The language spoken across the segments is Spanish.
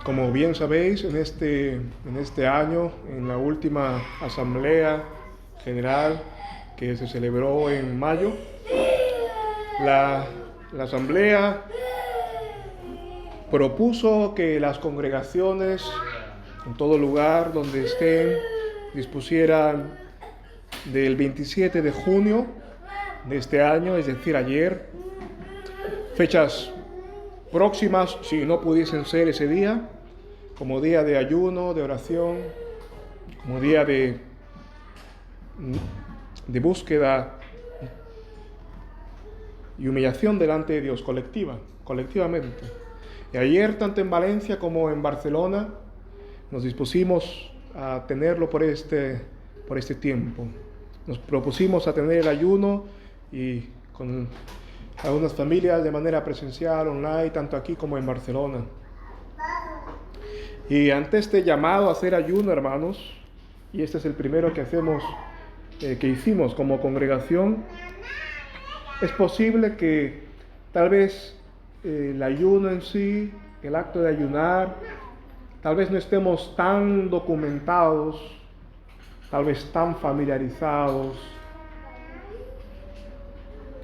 Como bien sabéis, en este año, en la última asamblea general que se celebró en mayo, la asamblea propuso que las congregaciones en todo lugar donde estén dispusieran del 27 de junio de este año, es decir, ayer, fechas próximas, si no pudiesen ser ese día, como día de ayuno, de oración, como día de búsqueda y humillación delante de Dios colectivamente. Y ayer, tanto en Valencia como en Barcelona, nos dispusimos a tenerlo por este tiempo. Nos propusimos a tener el ayuno y con algunas familias de manera presencial, online, tanto aquí como en Barcelona. Y ante este llamado a hacer ayuno, hermanos, y este es el primero que hicimos como congregación, es posible que tal vez el ayuno en sí, el acto de ayunar, tal vez no estemos tan documentados, tal vez tan familiarizados.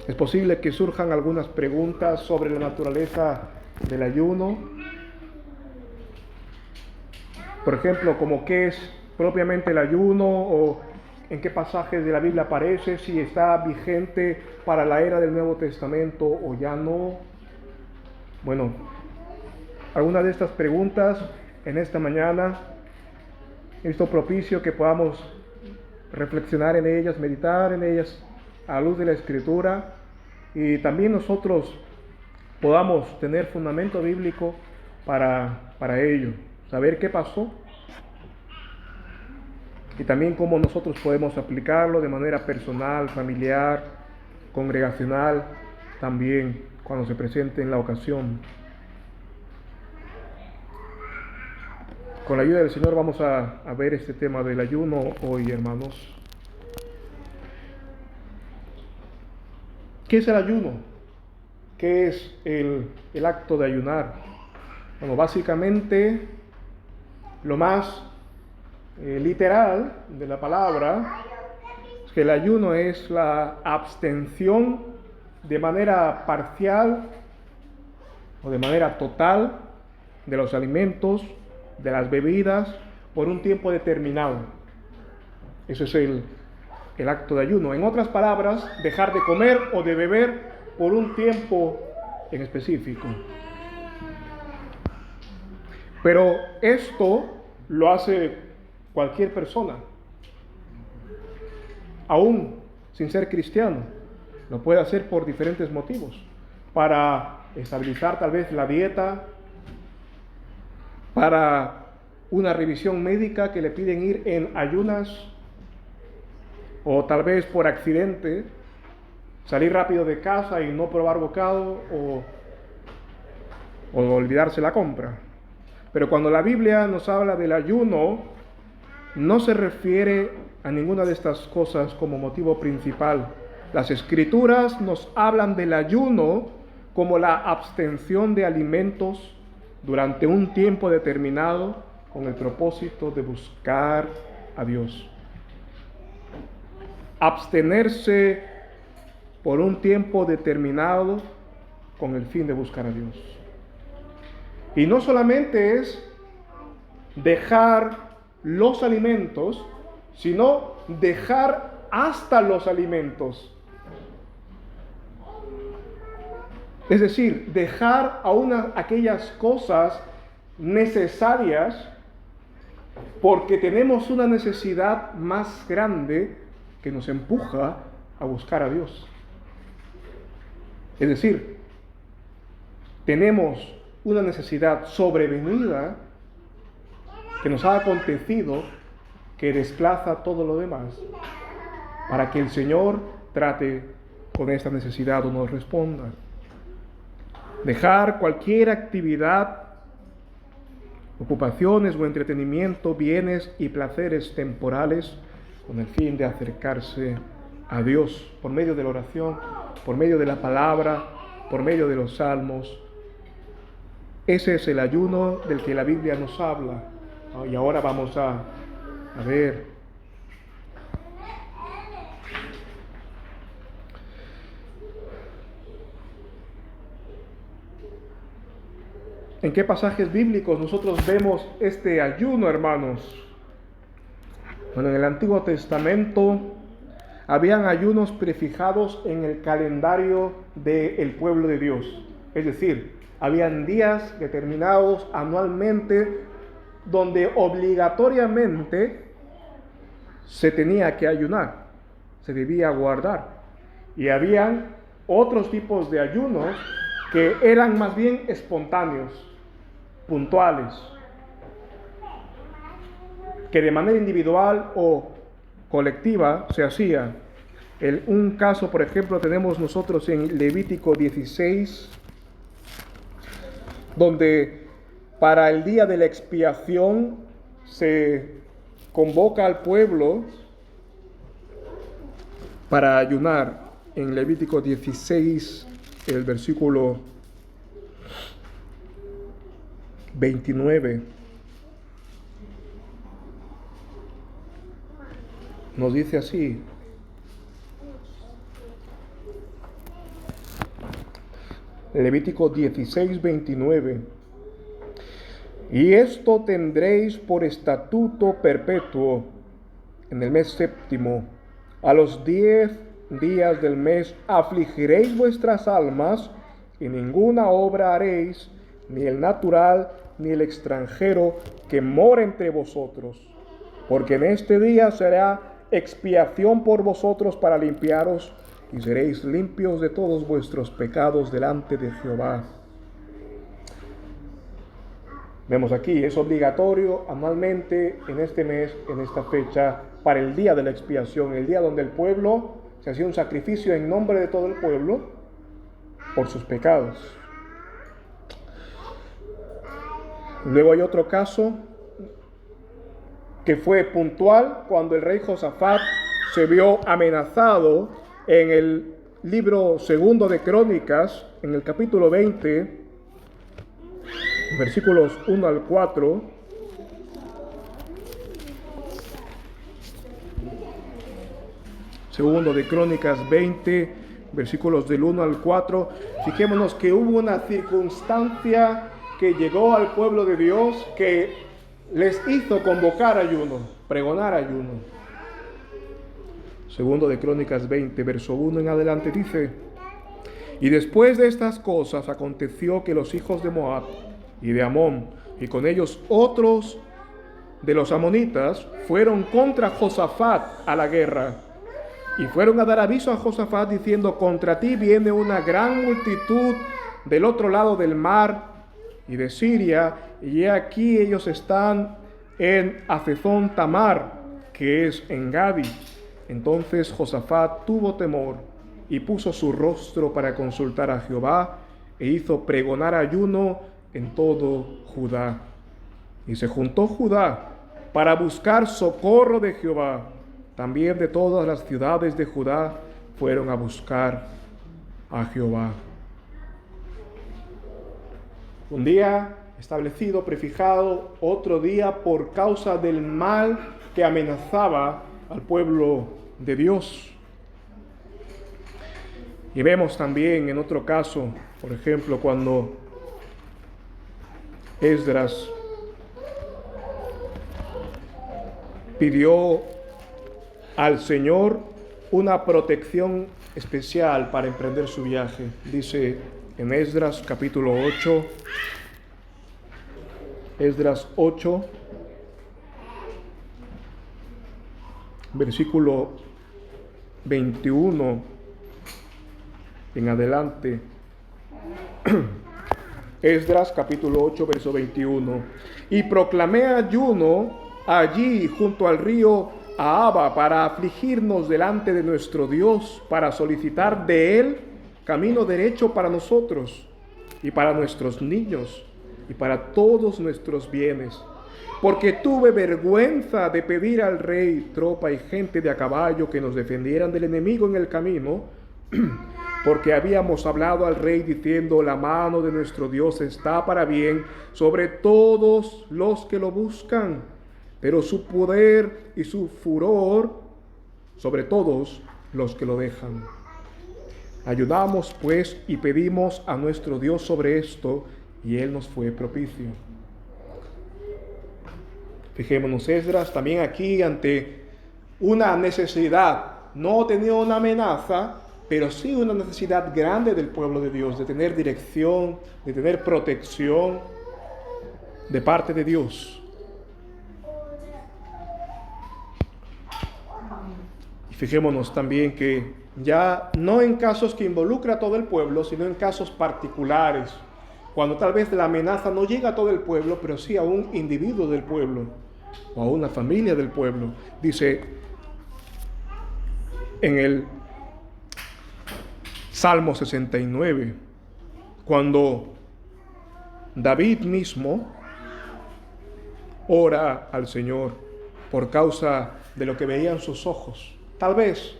Es posible que surjan algunas preguntas sobre la naturaleza del ayuno. Por ejemplo, como qué es propiamente el ayuno o en qué pasajes de la Biblia aparece, si está vigente para la era del Nuevo Testamento o ya no. Bueno, algunas de estas preguntas en esta mañana he visto propicio que podamos reflexionar en ellas, meditar en ellas a la luz de la Escritura y también nosotros podamos tener fundamento bíblico para ello, saber qué pasó y también cómo nosotros podemos aplicarlo de manera personal, familiar, congregacional, también cuando se presente en la ocasión. Con la ayuda del Señor vamos a ver este tema del ayuno hoy, hermanos. ¿Qué es el ayuno? ¿Qué es el acto de ayunar? Bueno, básicamente lo más literal de la palabra es que el ayuno es la abstención de manera parcial o de manera total de los alimentos, de las bebidas, por un tiempo determinado. Eso es el acto de ayuno. En otras palabras, dejar de comer o de beber por un tiempo en específico. Pero esto lo hace cualquier persona, aún sin ser cristiano. Lo puede hacer por diferentes motivos. Para estabilizar tal vez la dieta, para una revisión médica que le piden ir en ayunas, o tal vez por accidente, salir rápido de casa y no probar bocado o olvidarse la compra. Pero cuando la Biblia nos habla del ayuno, no se refiere a ninguna de estas cosas como motivo principal. Las Escrituras nos hablan del ayuno como la abstención de alimentos durante un tiempo determinado con el propósito de buscar a Dios. Abstenerse por un tiempo determinado con el fin de buscar a Dios. Y no solamente es dejar los alimentos, sino dejar hasta los alimentos. Es decir, dejar aún aquellas cosas necesarias porque tenemos una necesidad más grande que nos empuja a buscar a Dios. Es decir, tenemos una necesidad sobrevenida que nos ha acontecido que desplaza todo lo demás para que el Señor trate con esta necesidad o nos responda. Dejar cualquier actividad, ocupaciones o entretenimiento, bienes y placeres temporales con el fin de acercarse a Dios por medio de la oración, por medio de la palabra, por medio de los salmos. Ese es el ayuno del que la Biblia nos habla. Y ahora vamos a ver. ¿En qué pasajes bíblicos nosotros vemos este ayuno, hermanos? Bueno, en el Antiguo Testamento habían ayunos prefijados en el calendario del pueblo de Dios. Es decir, habían días determinados anualmente donde obligatoriamente se tenía que ayunar, se debía guardar. Y habían otros tipos de ayunos que eran más bien espontáneos, puntuales, que de manera individual o colectiva se hacía. Un caso, por ejemplo, tenemos nosotros en Levítico 16, donde para el día de la expiación se convoca al pueblo para ayunar. En Levítico 16, el versículo 29, nos dice así: Levítico 16, 29. Y esto tendréis por estatuto perpetuo en el mes séptimo. A los 10 días del mes afligiréis vuestras almas, y ninguna obra haréis, ni el natural ni el extranjero que mora entre vosotros. Porque en este día será expiación por vosotros para limpiaros, y seréis limpios de todos vuestros pecados delante de Jehová. Vemos aquí, es obligatorio anualmente en este mes, en esta fecha, para el día de la expiación, el día donde el pueblo se hacía un sacrificio en nombre de todo el pueblo por sus pecados. Luego hay otro caso que fue puntual cuando el rey Josafat se vio amenazado en el libro segundo de Crónicas, en el capítulo 20, versículos 1 al 4. Segundo de Crónicas 20, versículos del 1 al 4. Fijémonos que hubo una circunstancia que llegó al pueblo de Dios que les hizo convocar ayuno, pregonar ayuno. Segundo de Crónicas 20, verso 1 en adelante dice: Y después de estas cosas aconteció que los hijos de Moab y de Amón, y con ellos otros de los amonitas, fueron contra Josafat a la guerra. Y fueron a dar aviso a Josafat diciendo: contra ti viene una gran multitud del otro lado del mar y de Siria, y he aquí ellos están en Hazezón Tamar, que es en Gadi. Entonces Josafat tuvo temor y puso su rostro para consultar a Jehová, e hizo pregonar ayuno en todo Judá. Y se juntó Judá para buscar socorro de Jehová. También de todas las ciudades de Judá fueron a buscar a Jehová. Un día establecido, prefijado, otro día por causa del mal que amenazaba al pueblo de Dios. Y vemos también en otro caso, por ejemplo, cuando Esdras pidió al Señor una protección especial para emprender su viaje. Dice en Esdras capítulo 8, Esdras 8, versículo 21 en adelante. Esdras capítulo 8, verso 21. Y proclamé ayuno allí junto al río Ahava para afligirnos delante de nuestro Dios, para solicitar de Él camino derecho para nosotros y para nuestros niños y para todos nuestros bienes. Porque tuve vergüenza de pedir al rey tropa y gente de a caballo que nos defendieran del enemigo en el camino, porque habíamos hablado al rey diciendo: la mano de nuestro Dios está para bien sobre todos los que lo buscan, pero su poder y su furor sobre todos los que lo dejan. Ayudamos pues y pedimos a nuestro Dios sobre esto, y Él nos fue propicio. Fijémonos, Esdras también aquí ante una necesidad. No tenía una amenaza, pero sí una necesidad grande del pueblo de Dios, de tener dirección, de tener protección de parte de Dios. Y fijémonos también que ya no en casos que involucra a todo el pueblo, sino en casos particulares, cuando tal vez la amenaza no llega a todo el pueblo, pero sí a un individuo del pueblo o a una familia del pueblo. Dice en el Salmo 69, cuando David mismo ora al Señor por causa de lo que veían sus ojos, tal vez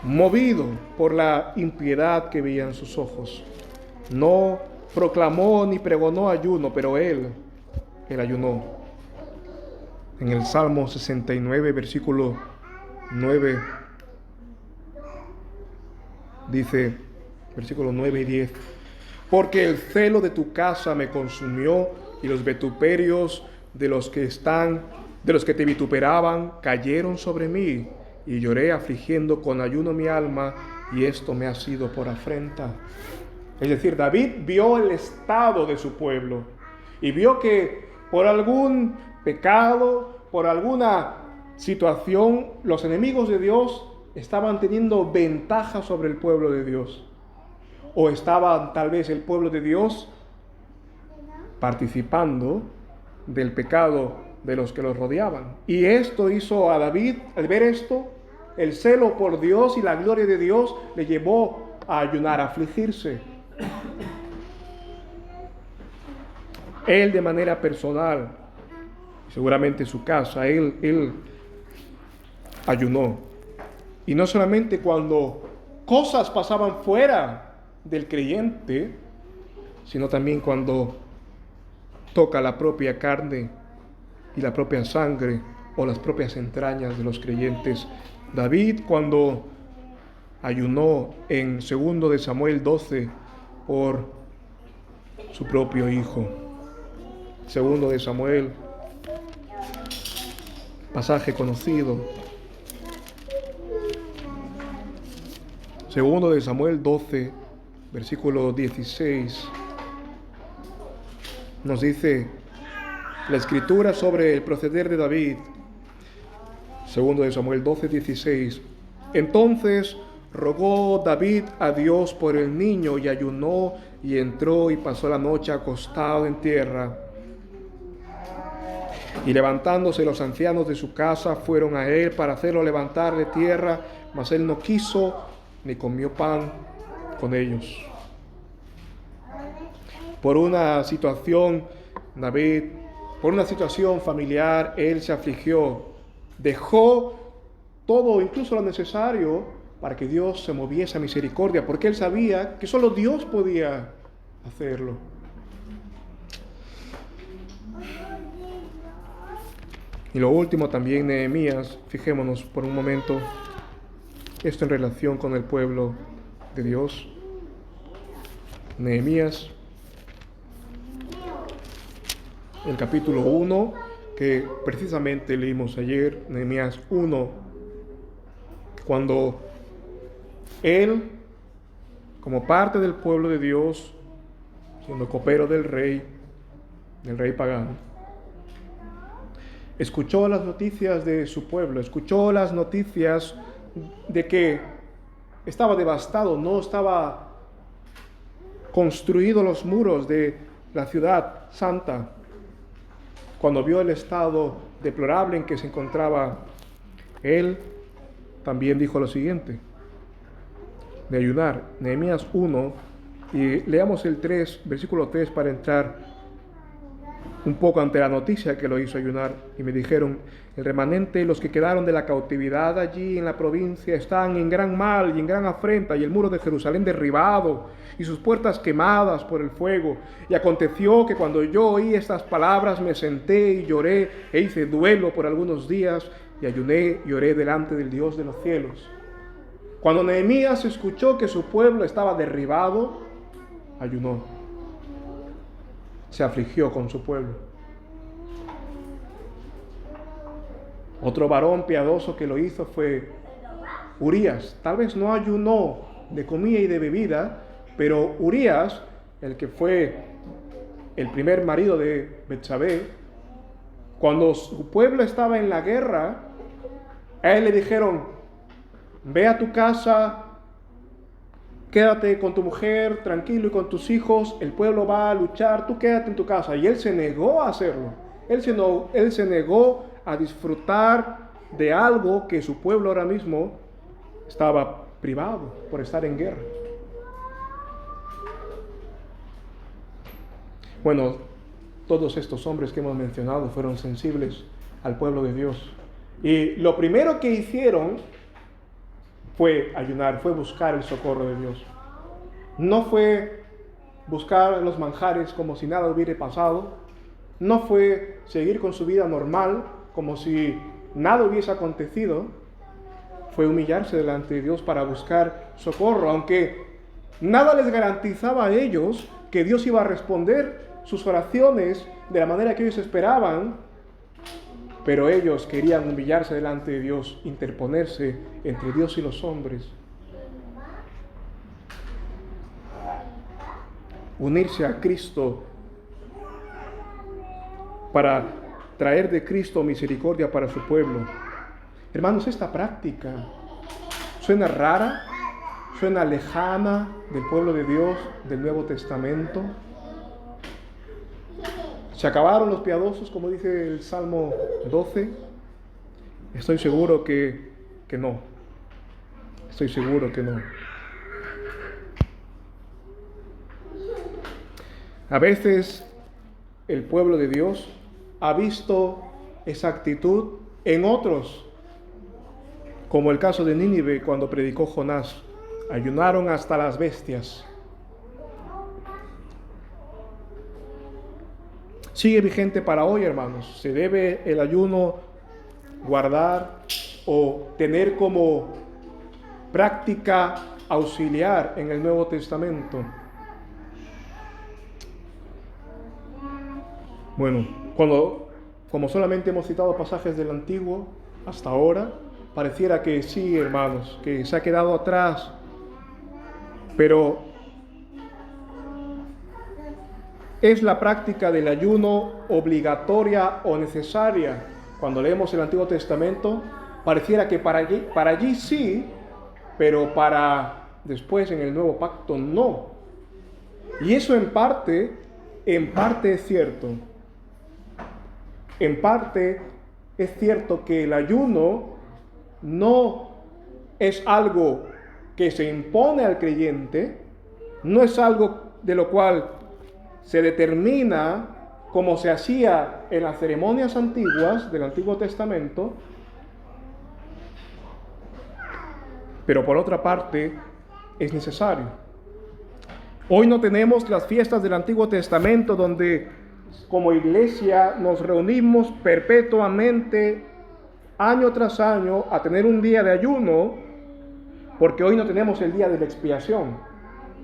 movido por la impiedad que veían sus ojos. No proclamó ni pregonó ayuno, pero él ayunó. En el Salmo 69, versículo 9, dice, versículos 9 y 10, porque el celo de tu casa me consumió, y los vituperios de los que te vituperaban cayeron sobre mí, y lloré afligiendo con ayuno mi alma, y esto me ha sido por afrenta. Es decir, David vio el estado de su pueblo y vio que por algún pecado, por alguna situación, los enemigos de Dios estaban teniendo ventaja sobre el pueblo de Dios. O estaba tal vez el pueblo de Dios participando del pecado de los que los rodeaban. Y esto hizo a David, al ver esto, el celo por Dios y la gloria de Dios le llevó a ayunar, a afligirse. Él de manera personal, seguramente en su casa, él ayunó. Y no solamente cuando cosas pasaban fuera del creyente, sino también cuando toca la propia carne y la propia sangre o las propias entrañas de los creyentes. David, cuando ayunó en 2 de Samuel 12 por su propio hijo. 2 de Samuel, pasaje conocido. 2 de Samuel 12, versículo 16, nos dice la escritura sobre el proceder de David. 2 de Samuel 12, 16. Entonces rogó David a Dios por el niño y ayunó y entró y pasó la noche acostado en tierra. Y levantándose los ancianos de su casa fueron a él para hacerlo levantar de tierra, mas él no quiso ni comió pan con ellos. Por una situación, David, por una situación familiar, él se afligió, dejó todo, incluso lo necesario, para que Dios se moviese a misericordia, porque él sabía que solo Dios podía hacerlo. Y lo último también, Nehemías, fijémonos por un momento, esto en relación con el pueblo de Dios. Nehemías, el capítulo 1, que precisamente leímos ayer, Nehemías 1, cuando él, como parte del pueblo de Dios, siendo copero del rey pagano, escuchó las noticias de su pueblo, escuchó las noticias de que estaba devastado, no estaba construidos los muros de la ciudad santa. Cuando vio el estado deplorable en que se encontraba, él también dijo lo siguiente, de ayunar. Nehemías 1, y leamos el 3, versículo 3 para entrar un poco ante la noticia que lo hizo ayunar, y me dijeron: el remanente, los que quedaron de la cautividad allí en la provincia, están en gran mal y en gran afrenta, y el muro de Jerusalén derribado y sus puertas quemadas por el fuego. Y aconteció que cuando yo oí estas palabras, me senté y lloré e hice duelo por algunos días, y ayuné y oré delante del Dios de los cielos. Cuando Nehemías escuchó que su pueblo estaba derribado, ayunó, se afligió con su pueblo. Otro varón piadoso que lo hizo fue Urías. Tal vez no ayunó de comida y de bebida, pero Urías, el que fue el primer marido de Betsabé, cuando su pueblo estaba en la guerra, a él le dijeron: ve a tu casa, quédate con tu mujer tranquilo y con tus hijos, el pueblo va a luchar, tú quédate en tu casa. Y él se negó a hacerlo. Él se negó a disfrutar de algo que su pueblo ahora mismo estaba privado por estar en guerra. Bueno, todos estos hombres que hemos mencionado fueron sensibles al pueblo de Dios. Y lo primero que hicieron fue ayunar, fue buscar el socorro de Dios. No fue buscar los manjares como si nada hubiera pasado. No fue seguir con su vida normal como si nada hubiese acontecido. Fue humillarse delante de Dios para buscar socorro, aunque nada les garantizaba a ellos que Dios iba a responder sus oraciones de la manera que ellos esperaban. Pero ellos querían humillarse delante de Dios, interponerse entre Dios y los hombres, unirse a Cristo para traer de Cristo misericordia para su pueblo. Hermanos, esta práctica suena rara, suena lejana del pueblo de Dios del Nuevo Testamento. ¿Se acabaron los piadosos, como dice el Salmo 12? Estoy seguro que no. Estoy seguro que no. A veces el pueblo de Dios ha visto esa actitud en otros, como el caso de Nínive cuando predicó Jonás. Ayunaron hasta las bestias. Sigue vigente para hoy, hermanos. Se debe el ayuno guardar o tener como práctica auxiliar en el Nuevo Testamento. Bueno, como solamente hemos citado pasajes del Antiguo hasta ahora, pareciera que sí, hermanos, que se ha quedado atrás, pero ¿es la práctica del ayuno obligatoria o necesaria? Cuando leemos el Antiguo Testamento, pareciera que para allí sí, pero para después en el Nuevo Pacto no. Y eso en parte es cierto. En parte es cierto que el ayuno no es algo que se impone al creyente, no es algo de lo cual se determina como se hacía en las ceremonias antiguas del Antiguo Testamento, pero por otra parte es necesario. Hoy no tenemos las fiestas del Antiguo Testamento donde como iglesia nos reunimos perpetuamente, año tras año, a tener un día de ayuno, porque hoy no tenemos el día de la expiación.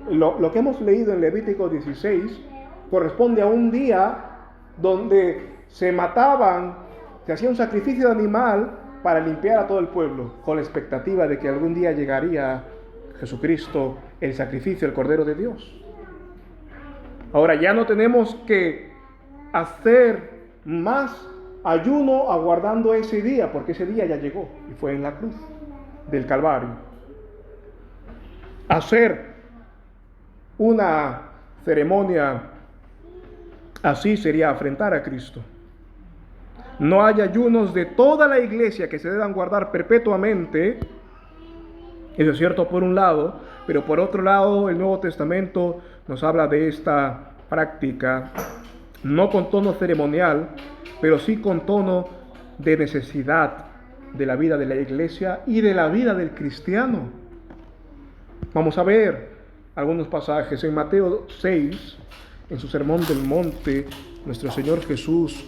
Lo que hemos leído en Levítico 16 corresponde a un día donde se mataban, se hacía un sacrificio de animal para limpiar a todo el pueblo, con la expectativa de que algún día llegaría Jesucristo, el sacrificio, el Cordero de Dios. Ahora ya no tenemos que hacer más ayuno aguardando ese día, porque ese día ya llegó y fue en la cruz del Calvario. Hacer una ceremonia así sería afrentar a Cristo. No hay ayunos de toda la iglesia que se deban guardar perpetuamente. Eso es cierto por un lado, pero por otro lado el Nuevo Testamento nos habla de esta práctica no con tono ceremonial, pero sí con tono de necesidad de la vida de la iglesia y de la vida del cristiano. Vamos a ver algunos pasajes. En Mateo 6, en su Sermón del Monte, nuestro Señor Jesús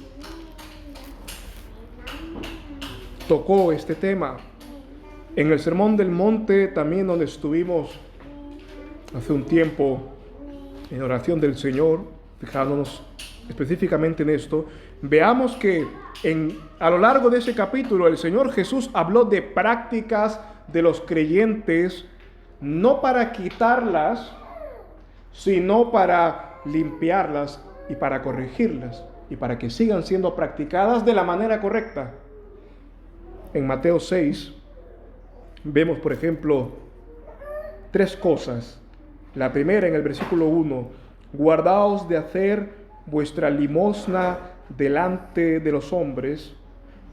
tocó este tema. En el Sermón del Monte, también donde estuvimos hace un tiempo en oración del Señor, fijándonos específicamente en esto, veamos que a lo largo de ese capítulo el Señor Jesús habló de prácticas de los creyentes, no para quitarlas, sino para limpiarlas y para corregirlas, y para que sigan siendo practicadas de la manera correcta. En Mateo 6 vemos, por ejemplo, 3 cosas. La primera, en el versículo 1, guardaos de hacer vuestra limosna delante de los hombres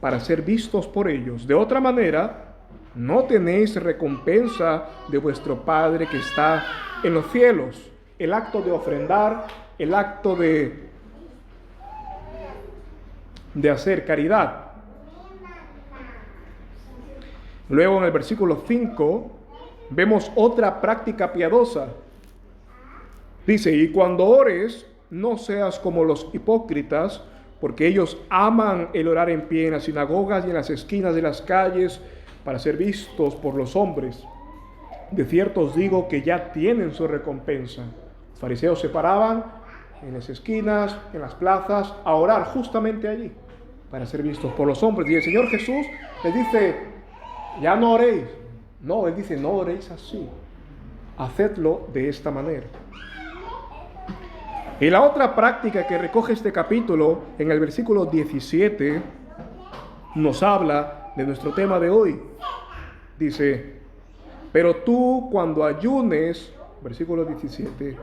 para ser vistos por ellos. De otra manera, no tenéis recompensa de vuestro Padre que está en los cielos. El acto de ofrendar, el acto de hacer caridad. Luego en el versículo 5 vemos otra práctica piadosa. Dice, y cuando ores, no seas como los hipócritas, porque ellos aman el orar en pie en las sinagogas y en las esquinas de las calles para ser vistos por los hombres. De cierto os digo que ya tienen su recompensa. Los fariseos se paraban en las esquinas, en las plazas, a orar justamente allí, para ser vistos por los hombres. Y el Señor Jesús les dice, ya no oréis. No, Él dice, no oréis así. Hacedlo de esta manera. Y la otra práctica que recoge este capítulo, en el versículo 17, nos habla de nuestro tema de hoy. Dice, pero tú cuando ayunes, versículo 17,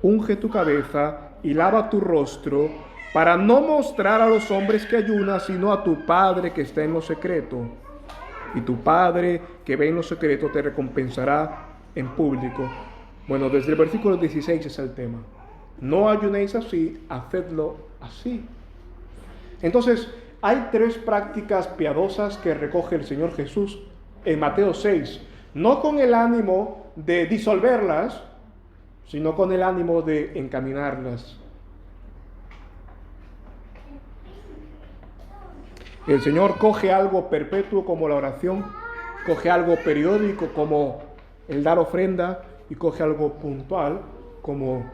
unge tu cabeza y lava tu rostro, para no mostrar a los hombres que ayunas, sino a tu Padre que está en lo secreto. Y tu Padre que ve en lo secreto te recompensará en público. Bueno, desde el versículo 16 es el tema. No ayunéis así, hacedlo así. Entonces, hay 3 prácticas piadosas que recoge el Señor Jesús en Mateo 6. No con el ánimo de disolverlas, sino con el ánimo de encaminarlas. El Señor coge algo perpetuo como la oración, coge algo periódico como el dar ofrenda y coge algo puntual como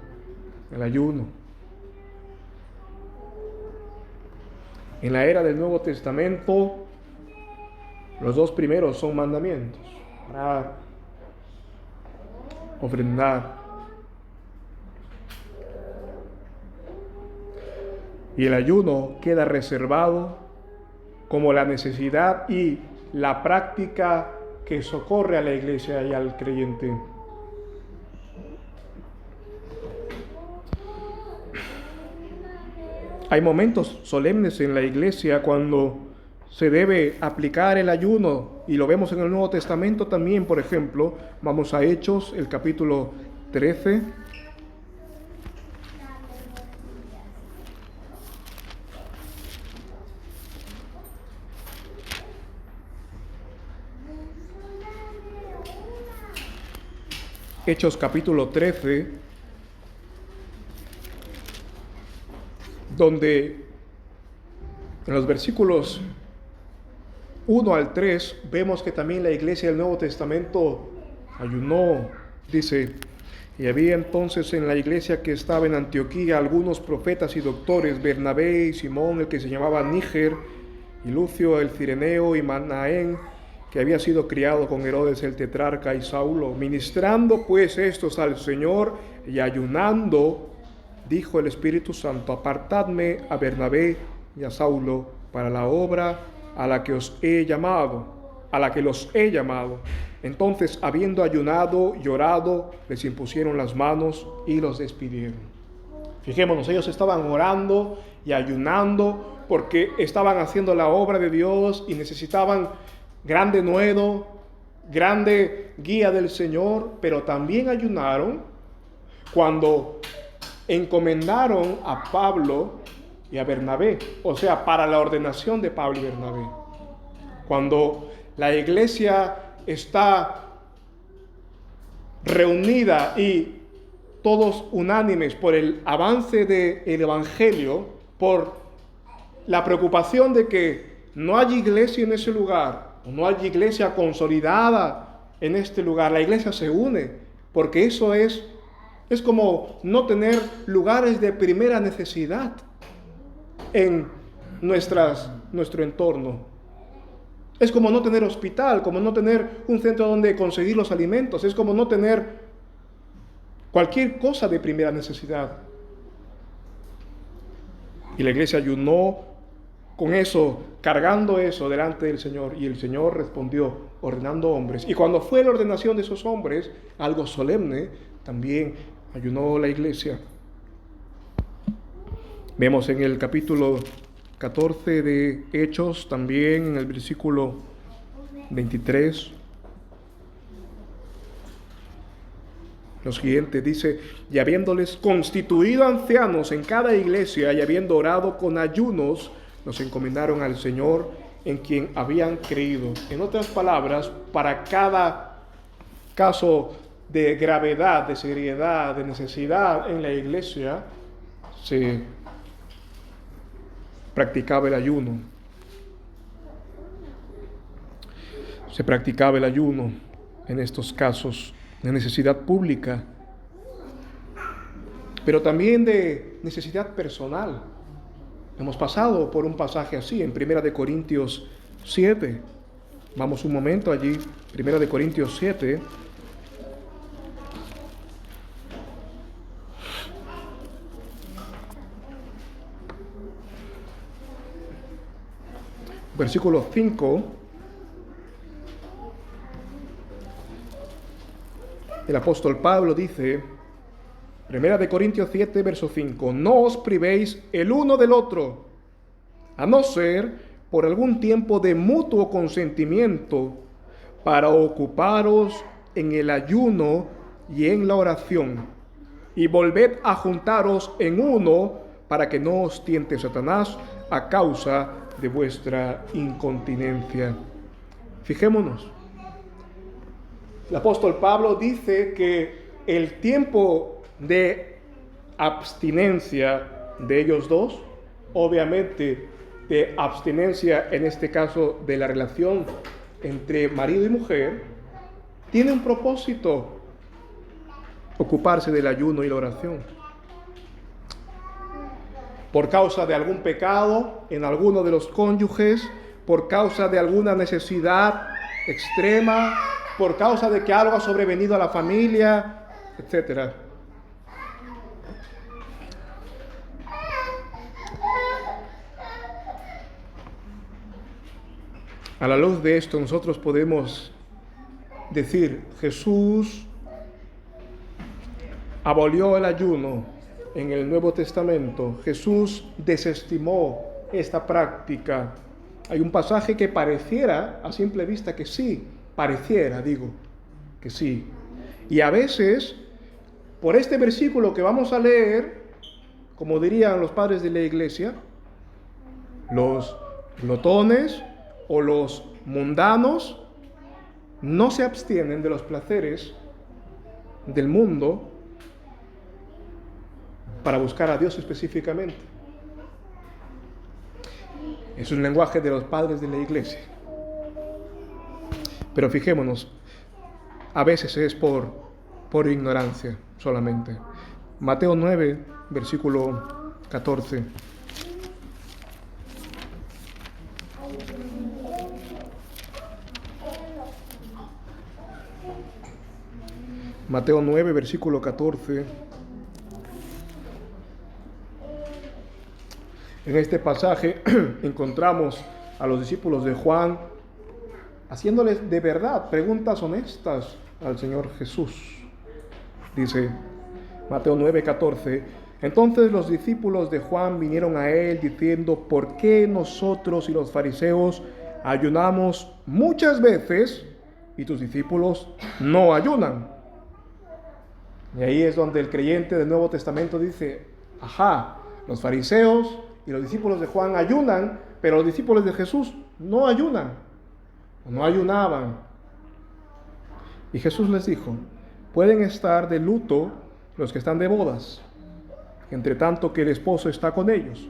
el ayuno. En la era del Nuevo Testamento, los 2 primeros son mandamientos: orar, ofrendar. Y el ayuno queda reservado como la necesidad y la práctica que socorre a la iglesia y al creyente. Hay momentos solemnes en la iglesia cuando se debe aplicar el ayuno, y lo vemos en el Nuevo Testamento también. Por ejemplo, vamos a Hechos, el capítulo 13. Hechos capítulo 13, donde en los versículos 1 al 3 vemos que también la iglesia del Nuevo Testamento ayunó. Dice, y había entonces en la iglesia que estaba en Antioquía algunos profetas y doctores, Bernabé y Simón, el que se llamaba Níger, y Lucio el Cireneo, y Manaén, que había sido criado con Herodes el tetrarca, y Saulo. Ministrando pues estos al Señor y ayunando, dijo el Espíritu Santo, apartadme a Bernabé y a Saulo para la obra a la que los he llamado. Entonces, habiendo ayunado y orado, les impusieron las manos y los despidieron. Fijémonos, ellos estaban orando y ayunando porque estaban haciendo la obra de Dios y necesitaban gran denuedo, grande guía del Señor, pero también ayunaron cuando encomendaron a Pablo y a Bernabé, o sea, para la ordenación de Pablo y Bernabé. Cuando la iglesia está reunida y todos unánimes por el avance del evangelio, por la preocupación de que no hay iglesia en ese lugar, o no hay iglesia consolidada en este lugar, la iglesia se une, porque eso es como no tener lugares de primera necesidad en nuestro entorno. Es como no tener hospital, como no tener un centro donde conseguir los alimentos, es como no tener cualquier cosa de primera necesidad. Y la iglesia ayunó con eso, cargando eso delante del Señor, y el Señor respondió ordenando hombres. Y cuando fue la ordenación de esos hombres, algo solemne, también ayunó la iglesia. Vemos en el capítulo 14 de Hechos, también en el versículo 23, lo siguiente dice: y habiéndoles constituido ancianos en cada iglesia y habiendo orado con ayunos, los encomendaron al Señor en quien habían creído. En otras palabras, para cada caso de gravedad, de seriedad, de necesidad en la iglesia, se practicaba el ayuno. Se practicaba el ayuno en estos casos de necesidad pública, pero también de necesidad personal. Hemos pasado por un pasaje así en 1 Corintios 7. Vamos un momento allí, 1 Corintios 7. Versículo 5. El apóstol Pablo dice, 1 Corintios 7, verso 5, no os privéis el uno del otro, a no ser por algún tiempo de mutuo consentimiento, para ocuparos en el ayuno y en la oración, y volved a juntaros en uno, para que no os tiente Satanás a causa de vuestra incontinencia. Fijémonos. El apóstol Pablo dice que el tiempo de abstinencia de ellos dos, obviamente de abstinencia en este caso de la relación entre marido y mujer, tiene un propósito: ocuparse del ayuno y la oración. Por causa de algún pecado en alguno de los cónyuges, por causa de alguna necesidad extrema, por causa de que algo ha sobrevenido a la familia, etc. A la luz de esto nosotros podemos decir, Jesús abolió el ayuno en el Nuevo Testamento. Jesús desestimó esta práctica. Hay un pasaje que pareciera a simple vista que sí, que sí. Y a veces, por este versículo que vamos a leer, como dirían los padres de la iglesia, los glotones o los mundanos no se abstienen de los placeres del mundo para buscar a Dios específicamente. Es un lenguaje de los padres de la iglesia. Pero fijémonos, a veces es por ignorancia solamente. Mateo 9, versículo 14. Mateo 9, versículo 14. En este pasaje encontramos a los discípulos de Juan haciéndoles de verdad preguntas honestas al Señor Jesús. Dice Mateo 9:14, entonces los discípulos de Juan vinieron a él diciendo, ¿por qué nosotros y los fariseos ayunamos muchas veces y tus discípulos no ayunan? Y ahí es donde el creyente del Nuevo Testamento dice, ajá, los fariseos y los discípulos de Juan ayunan, pero los discípulos de Jesús no ayunan, no ayunaban. Y Jesús les dijo, pueden estar de luto los que están de bodas, entre tanto que el esposo está con ellos,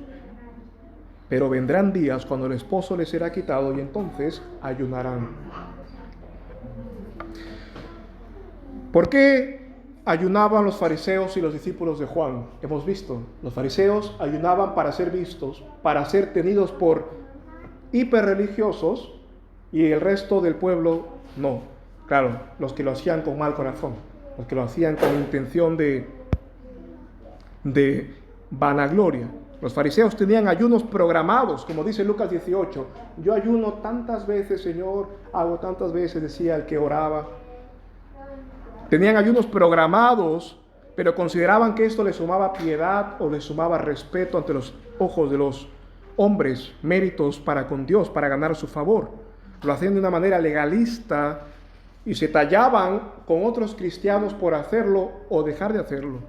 pero vendrán días cuando el esposo les será quitado y entonces ayunarán. ¿Por qué ayunaban los fariseos y los discípulos de Juan? Hemos visto, los fariseos ayunaban para ser vistos, para ser tenidos por hiperreligiosos, y el resto del pueblo no. Claro, los que lo hacían con mal corazón, los que lo hacían con intención de vanagloria. Los fariseos tenían ayunos programados, como dice Lucas 18. Yo ayuno tantas veces, Señor, hago tantas veces, decía el que oraba. Tenían ayunos programados, pero consideraban que esto les sumaba piedad o les sumaba respeto ante los ojos de los hombres, méritos para con Dios, para ganar su favor. Lo hacían de una manera legalista y se tallaban con otros cristianos por hacerlo o dejar de hacerlo.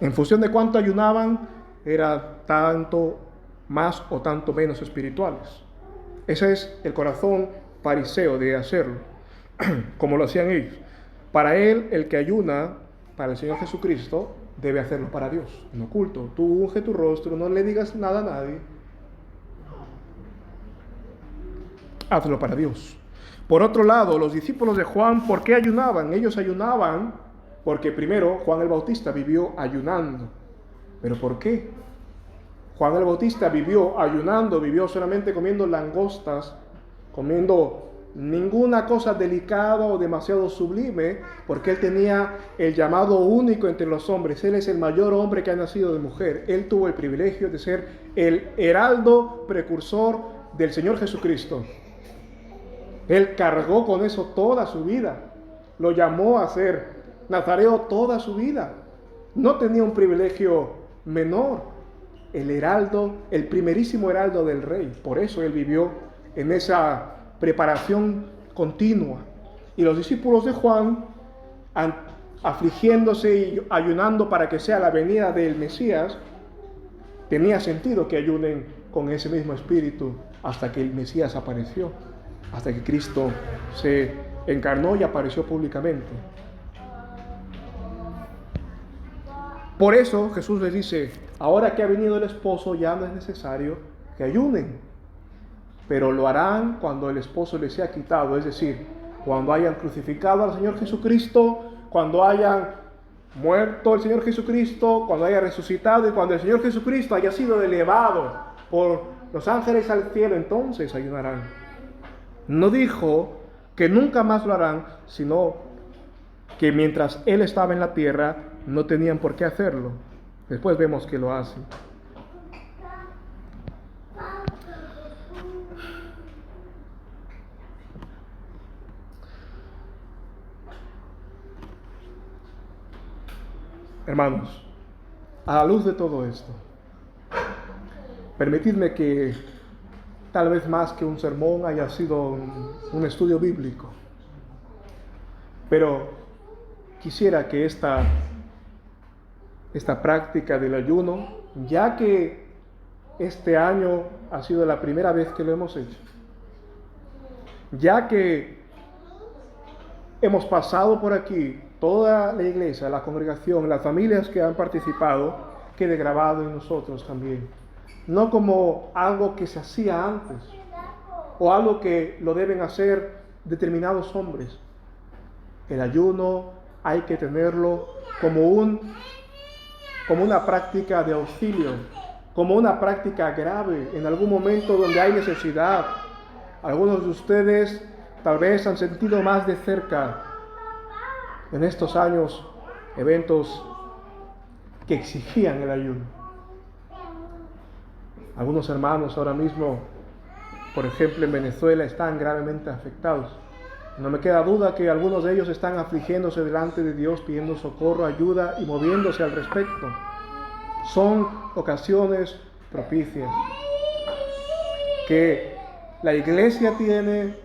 En función de cuánto ayunaban, era tanto más o tanto menos espirituales. Ese es el corazón fariseo de hacerlo, como lo hacían ellos. Para él, el que ayuna, para el Señor Jesucristo, debe hacerlo para Dios, en oculto. Tú unge tu rostro, no le digas nada a nadie. Hazlo para Dios. Por otro lado, los discípulos de Juan, ¿por qué ayunaban? Ellos ayunaban porque primero Juan el Bautista vivió ayunando. ¿Pero por qué? Juan el Bautista vivió ayunando, vivió solamente comiendo langostas, comiendo ninguna cosa delicada o demasiado sublime, porque él tenía el llamado único entre los hombres. Él es el mayor hombre que ha nacido de mujer. Él tuvo el privilegio de ser el heraldo precursor del Señor Jesucristo. Él cargó con eso toda su vida. Lo llamó a ser nazareo toda su vida. No tenía un privilegio menor. El heraldo, el primerísimo heraldo del rey. Por eso él vivió en esa preparación continua. Y los discípulos de Juan, afligiéndose y ayunando para que sea la venida del Mesías, tenía sentido que ayunen con ese mismo espíritu hasta que el Mesías apareció, hasta que Cristo se encarnó y apareció públicamente. Por eso Jesús les dice, ahora que ha venido el esposo ya no es necesario que ayunen, pero lo harán cuando el esposo les sea quitado, es decir, cuando hayan crucificado al Señor Jesucristo, cuando hayan muerto el Señor Jesucristo, cuando haya resucitado y cuando el Señor Jesucristo haya sido elevado por los ángeles al cielo, entonces ayunarán. No dijo que nunca más lo harán, sino que mientras Él estaba en la tierra no tenían por qué hacerlo. Después vemos que lo hacen. Hermanos, a la luz de todo esto, permitidme que tal vez más que un sermón haya sido un estudio bíblico, pero quisiera que esta práctica del ayuno, ya que este año ha sido la primera vez que lo hemos hecho, ya que hemos pasado por aquí toda la iglesia, la congregación, las familias que han participado, quede grabado en nosotros también. No como algo que se hacía antes o algo que lo deben hacer determinados hombres. El ayuno hay que tenerlo como una práctica de auxilio, como una práctica grave en algún momento donde hay necesidad. Algunos de ustedes tal vez han sentido más de cerca en estos años eventos que exigían el ayuno. Algunos hermanos ahora mismo, por ejemplo en Venezuela, están gravemente afectados. No me queda duda que algunos de ellos están afligiéndose delante de Dios, pidiendo socorro, ayuda y moviéndose al respecto. Son ocasiones propicias que la iglesia tiene,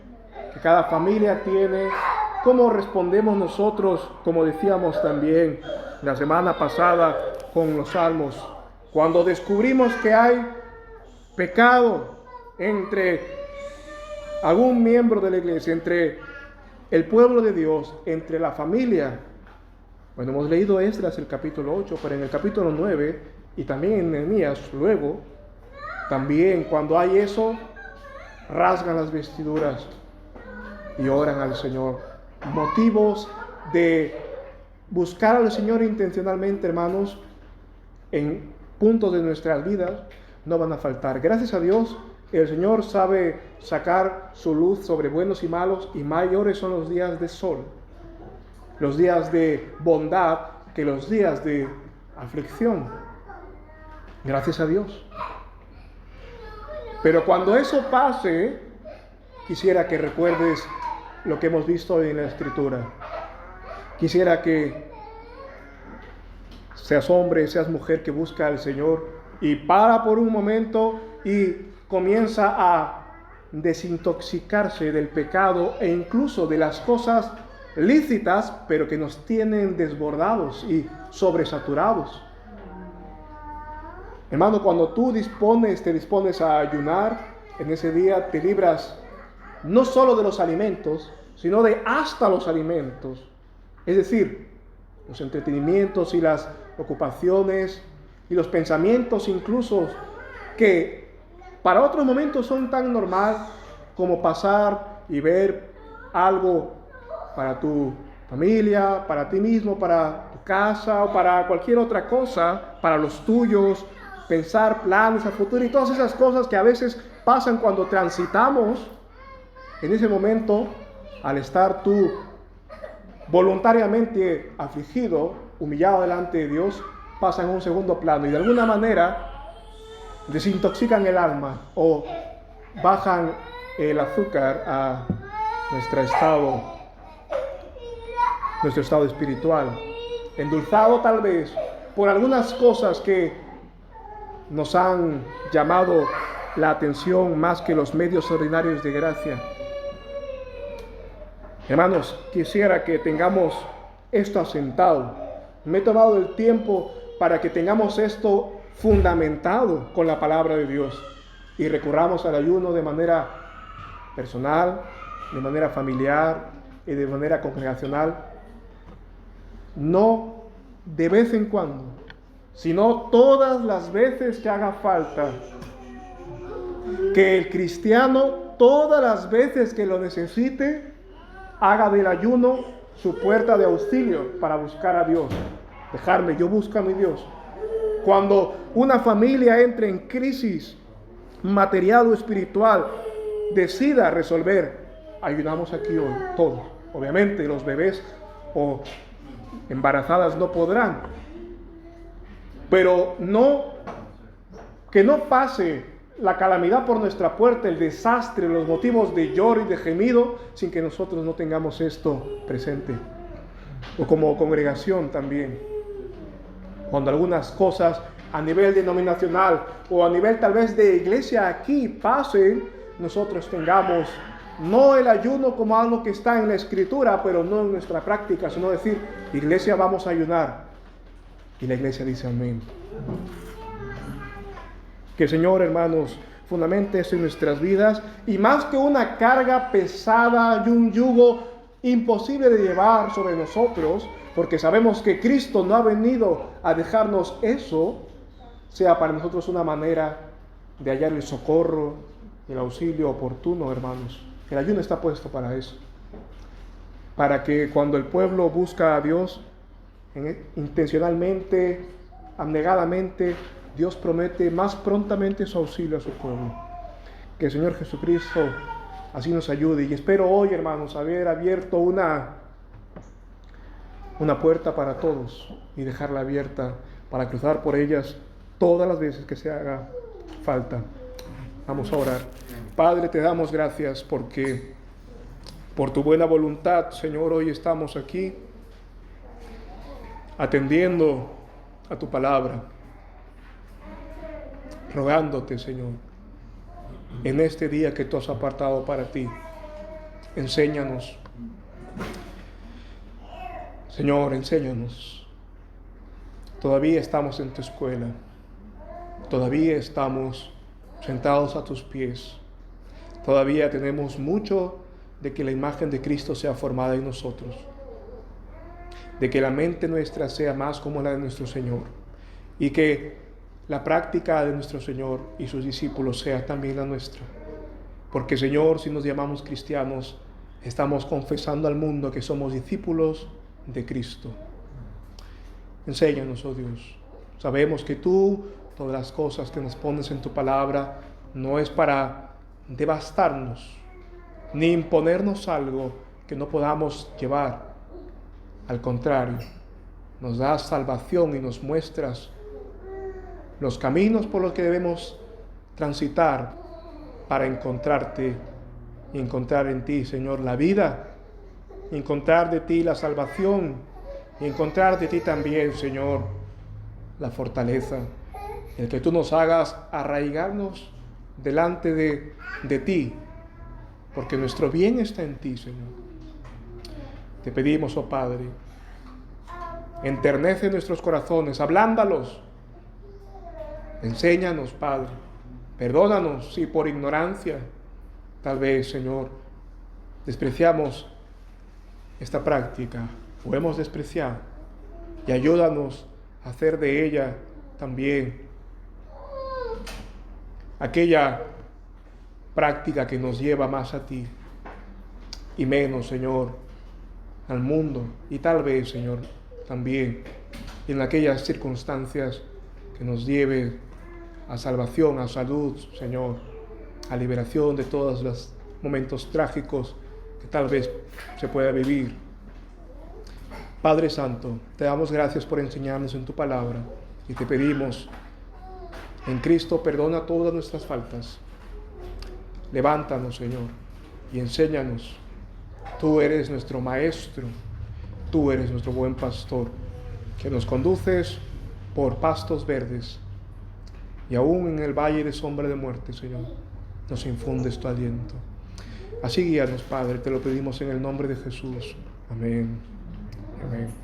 que cada familia tiene, ¿Cómo respondemos nosotros, como decíamos también la semana pasada con los salmos, cuando descubrimos que hay pecado entre algún miembro de la iglesia, entre el pueblo de Dios, entre la familia? Bueno, hemos leído Esdras el capítulo 8, pero en el capítulo 9 y también en Nehemías, luego, también cuando hay eso, rasgan las vestiduras y oran al Señor. Motivos de buscar al Señor intencionalmente, hermanos, en puntos de nuestras vidas no van a faltar. Gracias a Dios, el Señor sabe sacar su luz sobre buenos y malos, y mayores son los días de sol, los días de bondad, que los días de aflicción. Gracias a Dios. Pero cuando eso pase, quisiera que recuerdes lo que hemos visto hoy en la Escritura. Quisiera que seas hombre, seas mujer que busca al Señor y para por un momento y comienza a desintoxicarse del pecado e incluso de las cosas lícitas, pero que nos tienen desbordados y sobresaturados. Hermano, cuando tú te dispones a ayunar, en ese día te libras no solo de los alimentos, sino de hasta los alimentos. Es decir, los entretenimientos y las ocupaciones y los pensamientos incluso que para otros momentos son tan normal como pasar y ver algo para tu familia, para ti mismo, para tu casa o para cualquier otra cosa, para los tuyos, pensar planes a futuro y todas esas cosas que a veces pasan cuando transitamos. En ese momento, al estar tú voluntariamente afligido, humillado delante de Dios, pasan a un segundo plano y de alguna manera desintoxican el alma o bajan el azúcar a nuestro estado espiritual, endulzado tal vez por algunas cosas que nos han llamado la atención más que los medios ordinarios de gracia. Hermanos, quisiera que tengamos esto asentado. Me he tomado el tiempo para que tengamos esto fundamentado con la palabra de Dios y recurramos al ayuno de manera personal, de manera familiar y de manera congregacional. No de vez en cuando, sino todas las veces que haga falta. Que el cristiano, todas las veces que lo necesite, haga del ayuno su puerta de auxilio para buscar a Dios. Yo busco a mi Dios. Cuando una familia entre en crisis material o espiritual, decida resolver, ayunamos aquí hoy, todos. Obviamente los bebés o embarazadas no podrán, pero que no pase la calamidad por nuestra puerta, el desastre, los motivos de lloro y de gemido, sin que nosotros no tengamos esto presente. O como congregación también, cuando algunas cosas a nivel denominacional o a nivel tal vez de iglesia aquí pasen, nosotros tengamos no el ayuno como algo que está en la Escritura, pero no en nuestra práctica, sino decir, iglesia, vamos a ayunar. Y la iglesia dice amén. Que el Señor, hermanos, fundamente esto en nuestras vidas, y más que una carga pesada y un yugo imposible de llevar sobre nosotros, porque sabemos que Cristo no ha venido a dejarnos eso, sea para nosotros una manera de hallar el socorro, el auxilio oportuno, hermanos. El ayuno está puesto para eso, para que cuando el pueblo busca a Dios intencionalmente, abnegadamente, Dios promete más prontamente su auxilio a su pueblo. Que el Señor Jesucristo así nos ayude. Y espero hoy, hermanos, haber abierto una puerta para todos y dejarla abierta para cruzar por ellas todas las veces que se haga falta. Vamos a orar. Padre, te damos gracias porque por tu buena voluntad, Señor, hoy estamos aquí atendiendo a tu palabra, rogándote, Señor, en este día que tú has apartado para ti, enséñanos Señor, enséñanos. Todavía estamos en tu escuela. Todavía estamos sentados a tus pies. Todavía tenemos mucho de que la imagen de Cristo sea formada en nosotros. De que la mente nuestra sea más como la de nuestro Señor. Y que la práctica de nuestro Señor y sus discípulos sea también la nuestra. Porque, Señor, si nos llamamos cristianos, estamos confesando al mundo que somos discípulos de Cristo. Enséñanos, oh Dios. Sabemos que tú, todas las cosas que nos pones en tu palabra, no es para devastarnos, ni imponernos algo que no podamos llevar. Al contrario, nos das salvación y nos muestras los caminos por los que debemos transitar para encontrarte y encontrar en ti, Señor, la vida, y encontrar de ti la salvación, y encontrar de ti también, Señor, la fortaleza, el que tú nos hagas arraigarnos delante de ti, porque nuestro bien está en ti, Señor. Te pedimos, oh Padre, enternece nuestros corazones, ablándalos, enséñanos, Padre, perdónanos si por ignorancia, tal vez, Señor, despreciamos esta práctica o hemos despreciado, y ayúdanos a hacer de ella también aquella práctica que nos lleva más a ti y menos, Señor, al mundo, y tal vez, Señor, también en aquellas circunstancias que nos lleve a salvación, a salud, Señor, a liberación de todos los momentos trágicos que tal vez se pueda vivir. Padre Santo, te damos gracias por enseñarnos en tu palabra y te pedimos, en Cristo, perdona todas nuestras faltas. Levántanos, Señor, y enséñanos. Tú eres nuestro maestro, tú eres nuestro buen pastor, que nos conduces por pastos verdes, y aún en el valle de sombra de muerte, Señor, nos infundes tu aliento. Así guíanos, Padre, te lo pedimos en el nombre de Jesús. Amén. Amén.